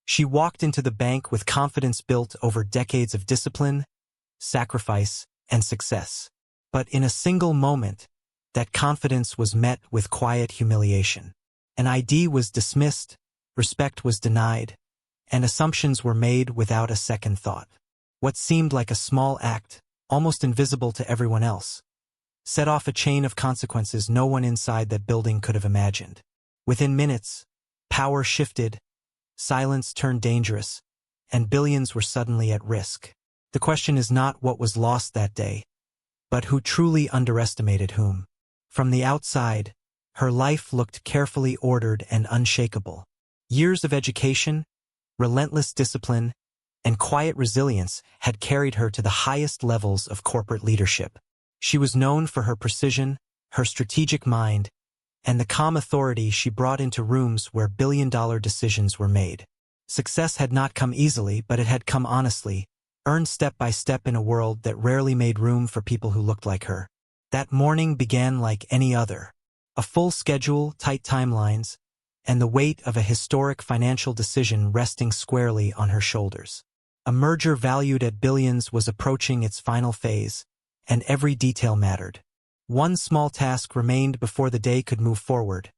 She walked into the bank with confidence built over decades of discipline, sacrifice, and success. But in a single moment, that confidence was met with quiet humiliation. An ID was dismissed, respect was denied, and assumptions were made without a second thought. What seemed like a small act, almost invisible to everyone else, set off a chain of consequences no one inside that building could have imagined. Within minutes, power shifted, silence turned dangerous, and billions were suddenly at risk. The question is not what was lost that day, but who truly underestimated whom. From the outside, her life looked carefully ordered and unshakable. Years of education, relentless discipline, and quiet resilience had carried her to the highest levels of corporate leadership. She was known for her precision, her strategic mind, and the calm authority she brought into rooms where billion-dollar decisions were made. Success had not come easily, but it had come honestly, earned step by step in a world that rarely made room for people who looked like her. That morning began like any other. A full schedule, tight timelines, and the weight of a historic financial decision resting squarely on her shoulders. A merger valued at billions was approaching its final phase, and every detail mattered. One small task remained before the day could move forward.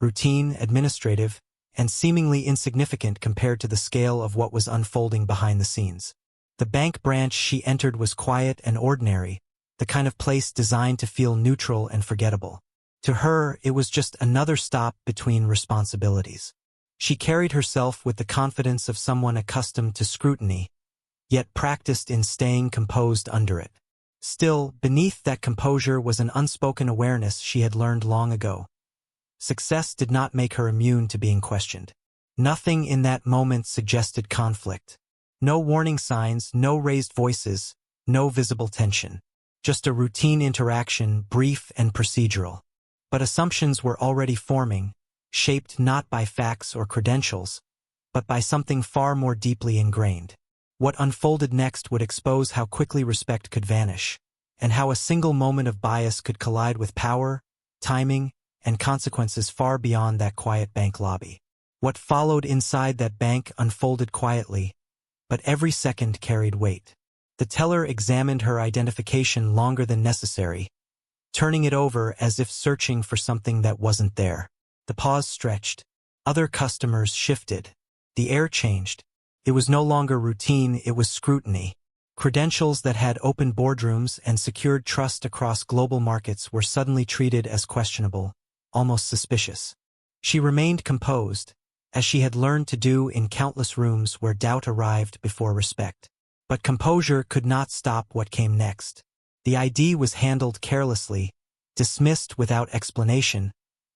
Routine, administrative, and seemingly insignificant compared to the scale of what was unfolding behind the scenes. The bank branch she entered was quiet and ordinary, the kind of place designed to feel neutral and forgettable. To her, it was just another stop between responsibilities. She carried herself with the confidence of someone accustomed to scrutiny, yet practiced in staying composed under it. Still, beneath that composure was an unspoken awareness she had learned long ago. Success did not make her immune to being questioned. Nothing in that moment suggested conflict. No warning signs, no raised voices, no visible tension. Just a routine interaction, brief and procedural. But assumptions were already forming, shaped not by facts or credentials, but by something far more deeply ingrained. What unfolded next would expose how quickly respect could vanish, and how a single moment of bias could collide with power, timing, and consequences far beyond that quiet bank lobby. What followed inside that bank unfolded quietly, but every second carried weight. The teller examined her identification longer than necessary, turning it over as if searching for something that wasn't there. The pause stretched. Other customers shifted. The air changed. It was no longer routine, it was scrutiny. Credentials that had opened boardrooms and secured trust across global markets were suddenly treated as questionable, almost suspicious. She remained composed, as she had learned to do in countless rooms where doubt arrived before respect. But composure could not stop what came next. The ID was handled carelessly, dismissed without explanation,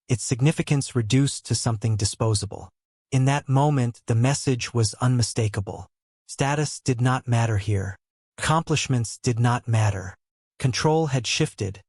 its significance reduced to something disposable. In that moment, the message was unmistakable. Status did not matter here. Accomplishments did not matter. Control had shifted,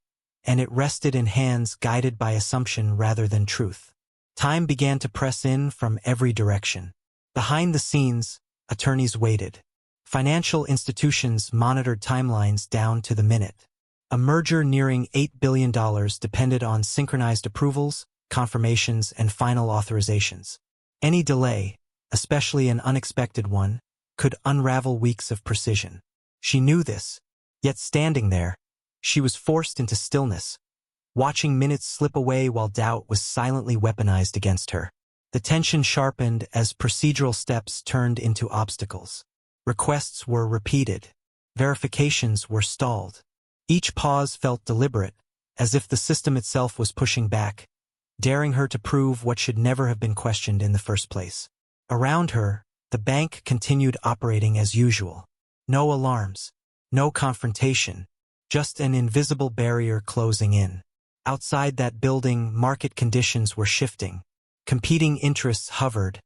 and it rested in hands guided by assumption rather than truth. Time began to press in from every direction. Behind the scenes, attorneys waited. Financial institutions monitored timelines down to the minute. A merger nearing $8 billion depended on synchronized approvals, confirmations, and final authorizations. Any delay, especially an unexpected one, could unravel weeks of precision. She knew this, yet standing there, she was forced into stillness, watching minutes slip away while doubt was silently weaponized against her. The tension sharpened as procedural steps turned into obstacles. Requests were repeated. Verifications were stalled. Each pause felt deliberate, as if the system itself was pushing back, daring her to prove what should never have been questioned in the first place. Around her, the bank continued operating as usual. No alarms, no confrontation, just an invisible barrier closing in. Outside that building, market conditions were shifting. Competing interests hovered,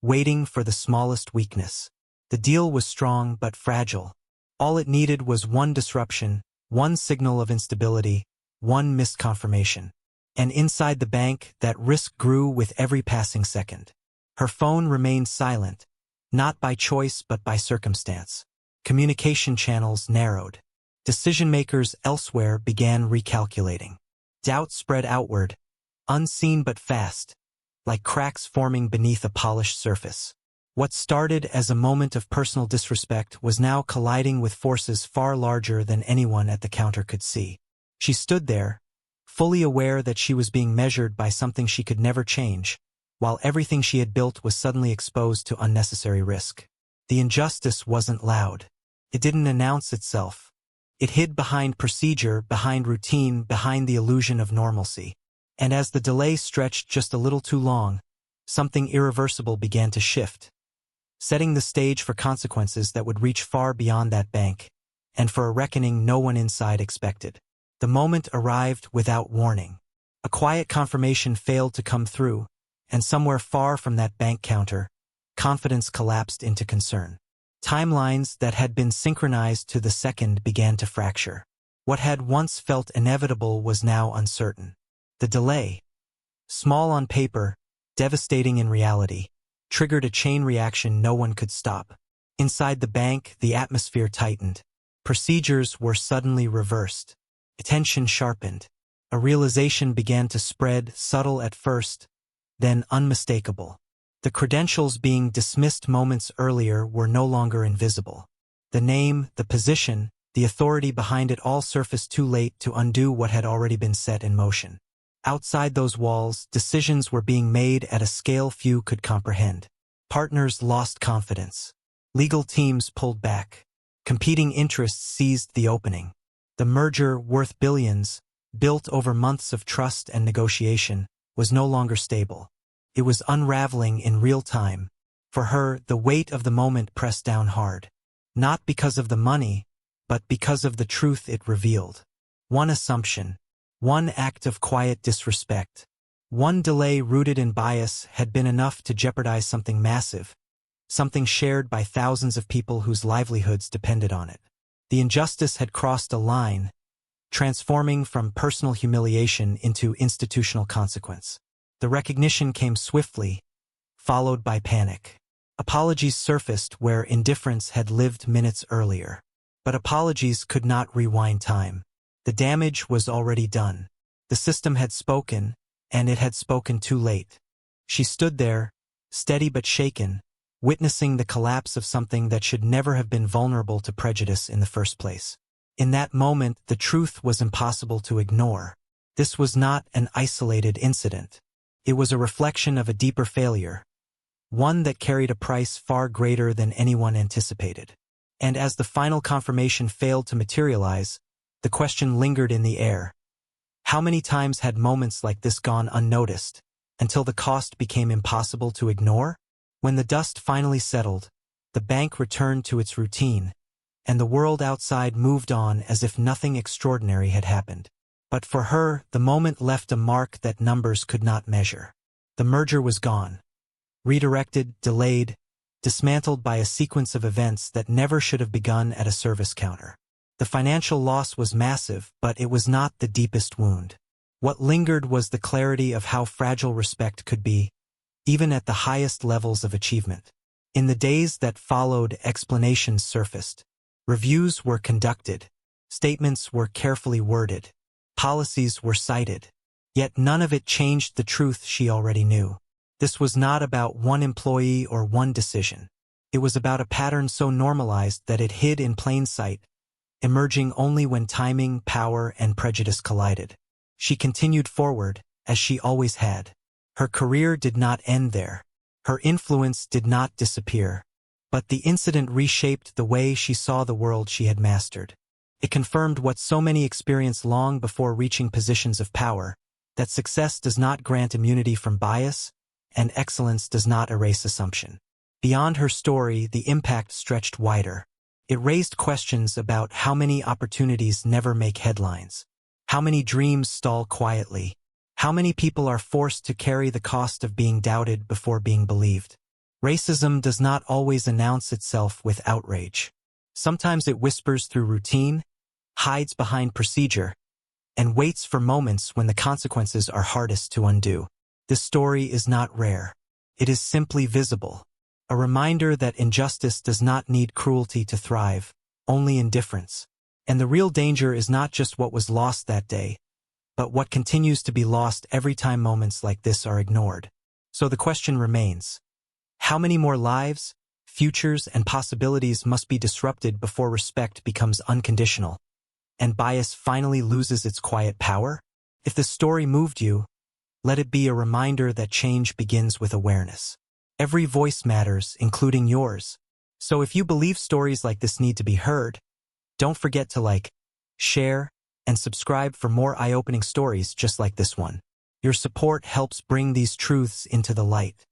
waiting for the smallest weakness. The deal was strong but fragile. All it needed was one disruption, one signal of instability, one missed confirmation. And inside the bank, that risk grew with every passing second. Her phone remained silent, not by choice but by circumstance. Communication channels narrowed. Decision-makers elsewhere began recalculating. Doubt spread outward, unseen but fast, like cracks forming beneath a polished surface. What started as a moment of personal disrespect was now colliding with forces far larger than anyone at the counter could see. She stood there, fully aware that she was being measured by something she could never change, while everything she had built was suddenly exposed to unnecessary risk. The injustice wasn't loud. It didn't announce itself. It hid behind procedure, behind routine, behind the illusion of normalcy. And as the delay stretched just a little too long, something irreversible began to shift, setting the stage for consequences that would reach far beyond that bank, and for a reckoning no one inside expected. The moment arrived without warning. A quiet confirmation failed to come through, and somewhere far from that bank counter, confidence collapsed into concern. Timelines that had been synchronized to the second began to fracture. What had once felt inevitable was now uncertain. The delay, small on paper, devastating in reality, triggered a chain reaction no one could stop. Inside the bank, the atmosphere tightened. Procedures were suddenly reversed. Attention sharpened. A realization began to spread, subtle at first, then unmistakable. The credentials being dismissed moments earlier were no longer invisible. The name, the position, the authority behind it all surfaced too late to undo what had already been set in motion. Outside those walls, decisions were being made at a scale few could comprehend. Partners lost confidence. Legal teams pulled back. Competing interests seized the opening. The merger, worth billions, built over months of trust and negotiation, was no longer stable. It was unraveling in real time. For her, the weight of the moment pressed down hard. Not because of the money, but because of the truth it revealed. One assumption, one act of quiet disrespect, one delay rooted in bias had been enough to jeopardize something massive, something shared by thousands of people whose livelihoods depended on it. The injustice had crossed a line, transforming from personal humiliation into institutional consequence. The recognition came swiftly, followed by panic. Apologies surfaced where indifference had lived minutes earlier. But apologies could not rewind time. The damage was already done. The system had spoken, and it had spoken too late. She stood there, steady but shaken, witnessing the collapse of something that should never have been vulnerable to prejudice in the first place. In that moment, the truth was impossible to ignore. This was not an isolated incident. It was a reflection of a deeper failure, one that carried a price far greater than anyone anticipated. And as the final confirmation failed to materialize, the question lingered in the air. How many times had moments like this gone unnoticed, until the cost became impossible to ignore? When the dust finally settled, the bank returned to its routine, and the world outside moved on as if nothing extraordinary had happened. But for her, the moment left a mark that numbers could not measure. The merger was gone. Redirected, delayed, dismantled by a sequence of events that never should have begun at a service counter. The financial loss was massive, but it was not the deepest wound. What lingered was the clarity of how fragile respect could be, even at the highest levels of achievement. In the days that followed, explanations surfaced. Reviews were conducted. Statements were carefully worded. Policies were cited. Yet none of it changed the truth she already knew. This was not about one employee or one decision. It was about a pattern so normalized that it hid in plain sight, emerging only when timing, power, and prejudice collided. She continued forward, as she always had. Her career did not end there. Her influence did not disappear. But the incident reshaped the way she saw the world she had mastered. It confirmed what so many experienced long before reaching positions of power, that success does not grant immunity from bias, and excellence does not erase assumption. Beyond her story, the impact stretched wider. It raised questions about how many opportunities never make headlines, how many dreams stall quietly, how many people are forced to carry the cost of being doubted before being believed. Racism does not always announce itself with outrage. Sometimes it whispers through routine, hides behind procedure, and waits for moments when the consequences are hardest to undo. This story is not rare. It is simply visible. A reminder that injustice does not need cruelty to thrive, only indifference. And the real danger is not just what was lost that day, but what continues to be lost every time moments like this are ignored. So the question remains, How many more lives, futures, and possibilities must be disrupted before respect becomes unconditional, and bias finally loses its quiet power? If the story moved you, let it be a reminder that change begins with awareness. Every voice matters, including yours. So if you believe stories like this need to be heard, don't forget to like, share, and subscribe for more eye-opening stories just like this one. Your support helps bring these truths into the light.